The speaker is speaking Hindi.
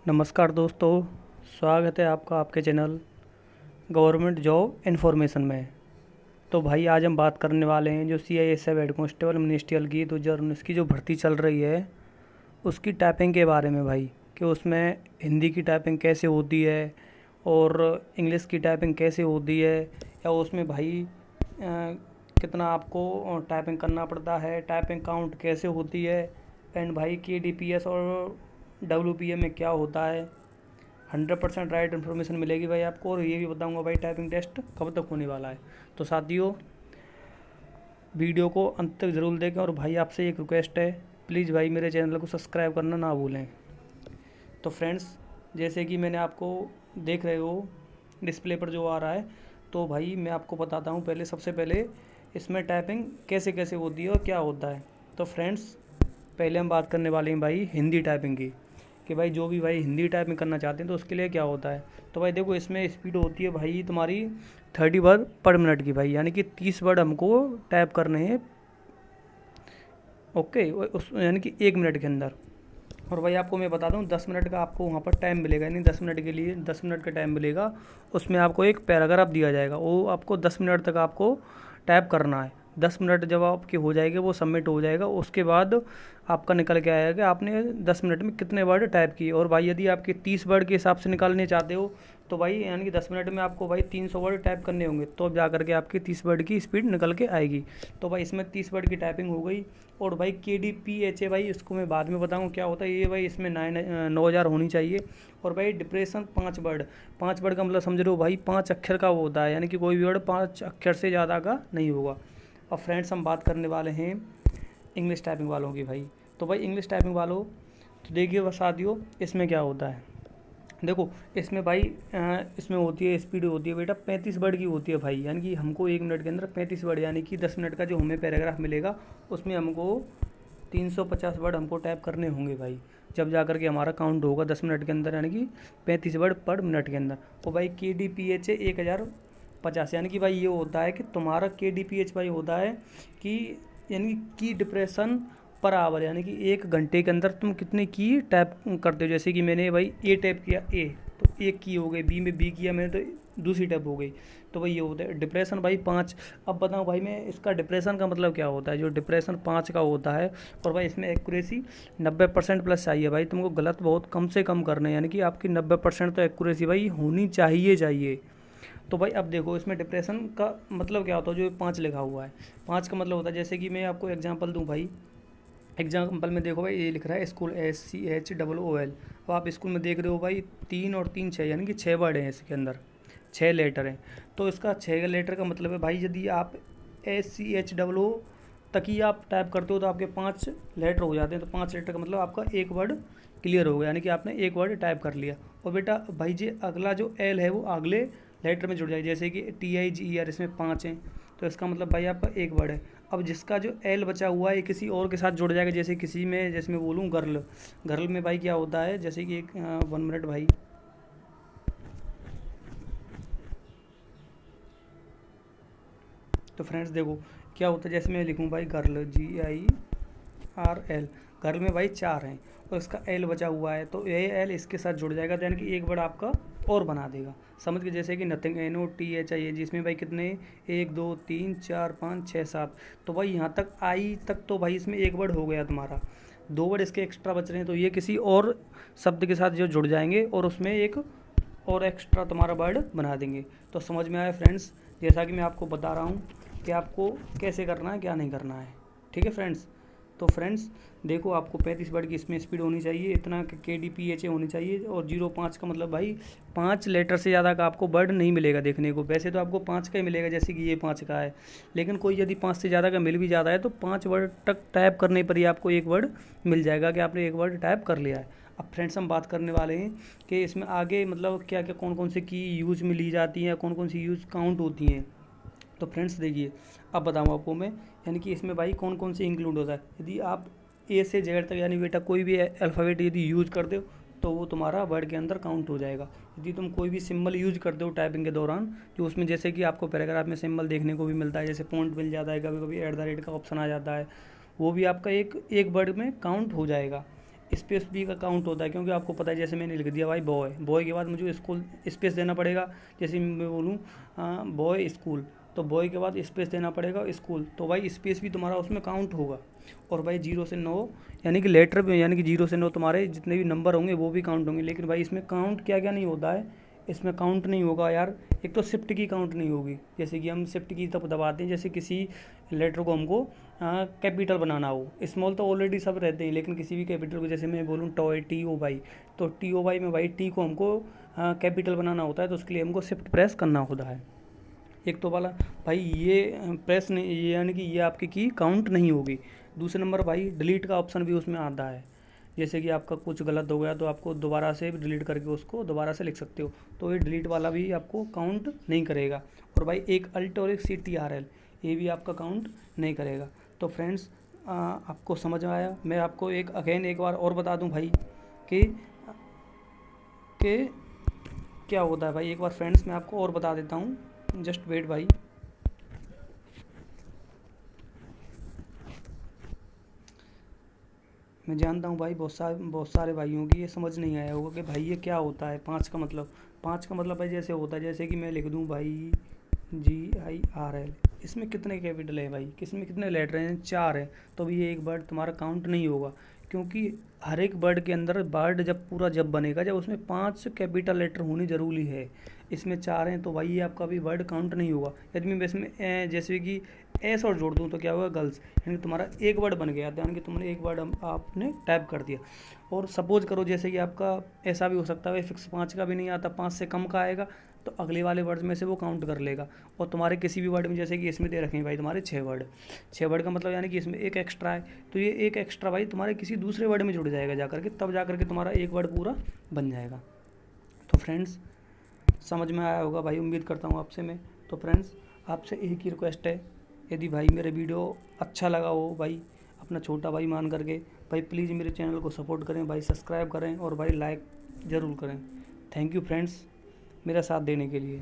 नमस्कार दोस्तों, स्वागत है आपका आपके चैनल गवर्नमेंट जॉब इन्फॉर्मेशन में। तो भाई आज हम बात करने वाले हैं जो CISF हेड कांस्टेबल मिनिस्ट्रियल की 2019 की जो भर्ती चल रही है उसकी टाइपिंग के बारे में भाई, कि उसमें हिंदी की टाइपिंग कैसे होती है और इंग्लिश की टाइपिंग कैसे होती है, या उसमें भाई कितना आपको टाइपिंग करना पड़ता है, टाइपिंग काउंट कैसे होती है, एंड भाई KDPS और WPA में क्या होता है। 100% राइट इन्फॉर्मेशन मिलेगी भाई आपको, और ये भी बताऊंगा भाई टाइपिंग टेस्ट कब तक होने वाला है। तो साथियों, वीडियो को अंत तक ज़रूर देखें, और भाई आपसे एक रिक्वेस्ट है, प्लीज़ भाई मेरे चैनल को सब्सक्राइब करना ना भूलें। तो फ्रेंड्स, जैसे कि मैंने आपको देख रहे हो डिस्प्ले पर जो आ रहा है, तो भाई मैं आपको बताता हूँ पहले, सबसे पहले इसमें टाइपिंग कैसे कैसे होती है और क्या होता है। तो फ्रेंड्स, पहले हम बात करने वाले हैं भाई हिंदी टाइपिंग की, कि भाई जो भी भाई हिंदी टाइपिंग करना चाहते हैं तो उसके लिए क्या होता है। तो भाई देखो, इसमें स्पीड होती है भाई तुम्हारी 30 वर्ड पर मिनट की भाई, यानी कि 30 वर्ड हमको टाइप करने हैं। ओके, उस यानी कि 1 मिनट के अंदर। और भाई आपको मैं बता दूं, 10 मिनट का आपको वहाँ पर टाइम मिलेगा, यानी 10 मिनट के लिए 10 मिनट का टाइम मिलेगा। उसमें आपको एक पैराग्राफ दिया जाएगा, वो आपको 10 मिनट तक आपको टाइप करना है। 10 मिनट जब आपके हो जाएंगे, वो सबमिट हो जाएगा, उसके बाद आपका निकल के आएगा कि आपने 10 मिनट में कितने वर्ड टाइप किए। और भाई यदि आपके 30 वर्ड के हिसाब से निकालने चाहते हो तो भाई यानी कि 10 मिनट में आपको भाई 300 वर्ड टाइप करने होंगे, तो जा करके आपकी 30 वर्ड की स्पीड निकल के आएगी। तो भाई इसमें 30 वर्ड की टाइपिंग हो गई। और भाई KDPH भाई, इसको मैं बाद में बताऊँ क्या होता है। ये भाई इसमें 9,000 होनी चाहिए। और भाई डिप्रेशन 5 वर्ड, 5 वर्ड का मतलब समझ रहे हो भाई, 5 अक्षर का वो होता है, यानी कि कोई भी वर्ड 5 अक्षर से ज़्यादा का नहीं होगा। और फ्रेंड्स, हम बात करने वाले हैं इंग्लिश टाइपिंग वालों की भाई। तो भाई इंग्लिश टाइपिंग वालों, तो देखिए साथियों, इसमें क्या होता है। देखो, इसमें भाई इसमें होती है स्पीड होती है बेटा 35 वर्ड की होती है भाई, यानी कि हमको 1 मिनट के अंदर 35 वर्ड, यानी कि 10 मिनट का जो हमें पैराग्राफ मिलेगा उसमें हमको 350 वर्ड हमको टाइप करने होंगे भाई, जब जा कर के हमारा काउंट होगा 10 मिनट के अंदर, यानी कि 35 वर्ड पर मिनट के अंदर। तो भाई KDPH 1050, यानी कि भाई ये होता है कि तुम्हारा KDPH भाई होता है कि यानी की डिप्रेशन पर आवर, यानी कि 1 घंटे के अंदर तुम कितने की टैप करते हो। जैसे कि मैंने भाई ए टैप किया, ए तो एक की हो गई, बी में बी किया मैंने तो दूसरी टैप हो गई। तो भाई ये होता है डिप्रेशन भाई 5। अब बताऊँ भाई मैं इसका डिप्रेशन का मतलब क्या होता है। जो डिप्रेशन 5 का होता है, और भाई इसमें एक्यूरेसी 90% प्लस चाहिए भाई, तुमको गलत बहुत कम से कम करना है, यानी कि आपकी 90% तो एक्यूरेसी भाई होनी चाहिए। तो भाई अब देखो, इसमें डिप्रेशन का मतलब क्या होता है। जो 5 लिखा हुआ है, 5 का मतलब होता है, जैसे कि मैं आपको एग्जांपल दूं भाई। एग्जाम्पल में देखो भाई, ये लिख रहा है स्कूल, SCHOOL। अब आप स्कूल में देख रहे हो भाई, 3 और 3 6, यानी कि 6 वर्ड हैं इसके अंदर, 6 लेटर हैं। तो इसका 6 लेटर का मतलब है भाई, यदि आप SCHOO तक ही आप टाइप करते हो तो आपके 5 लेटर हो जाते हैं। तो 5 लेटर का मतलब आपका एक वर्ड क्लियर हो गया, यानी कि आपने एक वर्ड टाइप कर लिया। और बेटा भाई जी, अगला जो L है वो अगले लेटर में जुड़ जाए, जैसे कि TIGER, इसमें 5 हैं, तो इसका मतलब भाई आपका एक वर्ड है। अब जिसका जो L बचा हुआ है ये किसी और के साथ जुड़ जाएगा, जैसे किसी में, जैसे मैं बोलूँ गर्ल, गर्ल में भाई क्या होता है, जैसे कि एक 1 मिनट भाई। तो फ्रेंड्स देखो क्या होता है, जैसे मैं लिखूँ भाई गर्ल, GIRL, गर्ल में भाई 4 हैं और इसका L बचा हुआ है, तो ये L इसके साथ जुड़ जाएगा, तो यानी कि एक वर्ड आपका और बना देगा। समझ के, जैसे कि नथिंग, NOTHING, जिसमें भाई कितने, 1 2 3 4 5 6 7। तो भाई यहाँ तक आई तक तो भाई इसमें एक वर्ड हो गया तुम्हारा, 2 वर्ड इसके एक्स्ट्रा बच रहे हैं, तो ये किसी और शब्द के साथ जो जुड़ जाएंगे और उसमें एक और एक्स्ट्रा तुम्हारा वर्ड बना देंगे। तो समझ में आया फ्रेंड्स, जैसा कि मैं आपको बता रहा हूँ कि आपको कैसे करना है, क्या नहीं करना है। ठीक है फ्रेंड्स। तो फ्रेंड्स देखो, आपको 35 वर्ड की इसमें स्पीड होनी चाहिए, इतना KDPH होनी चाहिए, और 0.5 का मतलब भाई 5 लेटर से ज़्यादा का आपको वर्ड नहीं मिलेगा देखने को। वैसे तो आपको 5 का ही मिलेगा, जैसे कि ये 5 का है, लेकिन कोई यदि 5 से ज़्यादा का मिल भी जाता है तो 5 वर्ड तक टाइप करने पर ही आपको एक वर्ड मिल जाएगा कि आपने एक वर्ड टाइप कर लिया है। अब फ्रेंड्स, हम बात करने वाले हैं कि इसमें आगे मतलब क्या क्या कौन कौन से की यूज में ली जाती हैं, कौन कौन सी यूज काउंट होती हैं। तो फ्रेंड्स देखिए, अब बताऊँ आपको मैं, यानी कि इसमें भाई कौन कौन से इंक्लूड होता है। यदि आप A से Z तक, यानी बेटा कोई भी अल्फ़ाबेट यदि यूज करते हो तो वो तुम्हारा वर्ड के अंदर काउंट हो जाएगा। यदि तुम कोई भी सिंबल यूज करते हो टाइपिंग के दौरान, जो उसमें जैसे कि आपको पैराग्राफ में सिंबल देखने को भी मिलता है, जैसे पॉइंट मिल जाता है, कभी कभी @ का ऑप्शन आ जाता है, वो भी आपका एक एक वर्ड में काउंट हो जाएगा। स्पेस भी का काउंट होता है, क्योंकि आपको पता है जैसे मैंने लिख दिया भाई बॉय, बॉय के बाद मुझे स्कूल स्पेस देना पड़ेगा। जैसे मैं बोलूँ बॉय स्कूल, तो बॉय के बाद स्पेस देना पड़ेगा स्कूल, तो भाई स्पेस भी तुम्हारा उसमें काउंट होगा। और भाई 0 से 9 यानी कि लेटर भी, यानी कि 0 से 9 तुम्हारे जितने भी नंबर होंगे वो भी काउंट होंगे। लेकिन भाई इसमें काउंट क्या क्या नहीं होता है, इसमें काउंट नहीं होगा यार। एक तो शिफ्ट की काउंट नहीं होगी, जैसे कि हम शिफ्ट की तब दबाते हैं जैसे किसी लेटर को हमको कैपिटल बनाना हो। स्मॉल तो ऑलरेडी सब रहते हैं, लेकिन किसी भी कैपिटल को, जैसे मैं बोलूँ टॉय TOY, तो TOY में भाई टी को हमको कैपिटल बनाना होता है, तो उसके लिए हमको शिफ्ट प्रेस करना होता है। एक तो वाला भाई ये प्रेस नहीं, ये यानी कि ये आपकी की काउंट नहीं होगी। दूसरे नंबर भाई डिलीट का ऑप्शन भी उसमें आता है, जैसे कि आपका कुछ गलत हो गया तो आपको दोबारा से डिलीट करके उसको दोबारा से लिख सकते हो, तो ये डिलीट वाला भी आपको काउंट नहीं करेगा। और भाई एक अल्ट और एक CTRL, ये भी आपका काउंट नहीं करेगा। तो फ्रेंड्स आपको समझ में आया। मैं आपको एक बार और बता दूं भाई कि क्या होता है भाई। एक बार फ्रेंड्स मैं आपको और बता देता हूँ, जस्ट वेट भाई। मैं जानता हूँ भाई बहुत सारे भाइयों की ये समझ नहीं आया होगा कि भाई ये क्या होता है 5 का मतलब। 5 का मतलब भाई जैसे होता है, जैसे कि मैं लिख दूँ भाई GIRL, इसमें कितने कैपिटल है भाई, किसमें कितने लेटर हैं, 4 हैं, तो भी ये एक वर्ड तुम्हारा काउंट नहीं होगा। क्योंकि हर एक वर्ड के अंदर वर्ड जब बनेगा, जब उसमें 5 कैपिटल लेटर होनी ज़रूरी है। इसमें 4 हैं, तो भाई ये आपका भी वर्ड काउंट नहीं होगा। यदि मैं इसमें जैसे कि एस और जोड़ दूँ तो क्या होगा, गर्ल्स, यानी कि तुम्हारा एक वर्ड बन गया, यानी कि तुमने एक वर्ड आपने टाइप कर दिया। और सपोज करो जैसे कि आपका ऐसा भी हो सकता है फिक्स 5 का भी नहीं आता, 5 से कम का आएगा, तो अगले वाले वर्ड में से वो काउंट कर लेगा। और तुम्हारे किसी भी वर्ड में, जैसे कि इसमें दे रखे हैं भाई तुम्हारे 6 वर्ड, 6 वर्ड का मतलब यानी कि इसमें एक एक्स्ट्रा है, तो ये एक एक्स्ट्रा भाई तुम्हारे किसी दूसरे वर्ड में जुड़ जाएगा जाकर के, तब जाकर के तुम्हारा एक वर्ड पूरा बन जाएगा। तो फ्रेंड्स समझ में आया होगा भाई, उम्मीद करता हूँ आपसे मैं। तो फ्रेंड्स आपसे एक ही रिक्वेस्ट है, यदि भाई मेरे वीडियो अच्छा लगा हो भाई, अपना छोटा भाई मान करके भाई प्लीज़ मेरे चैनल को सपोर्ट करें भाई, सब्सक्राइब करें और भाई लाइक ज़रूर करें। थैंक यू फ्रेंड्स मेरा साथ देने के लिए।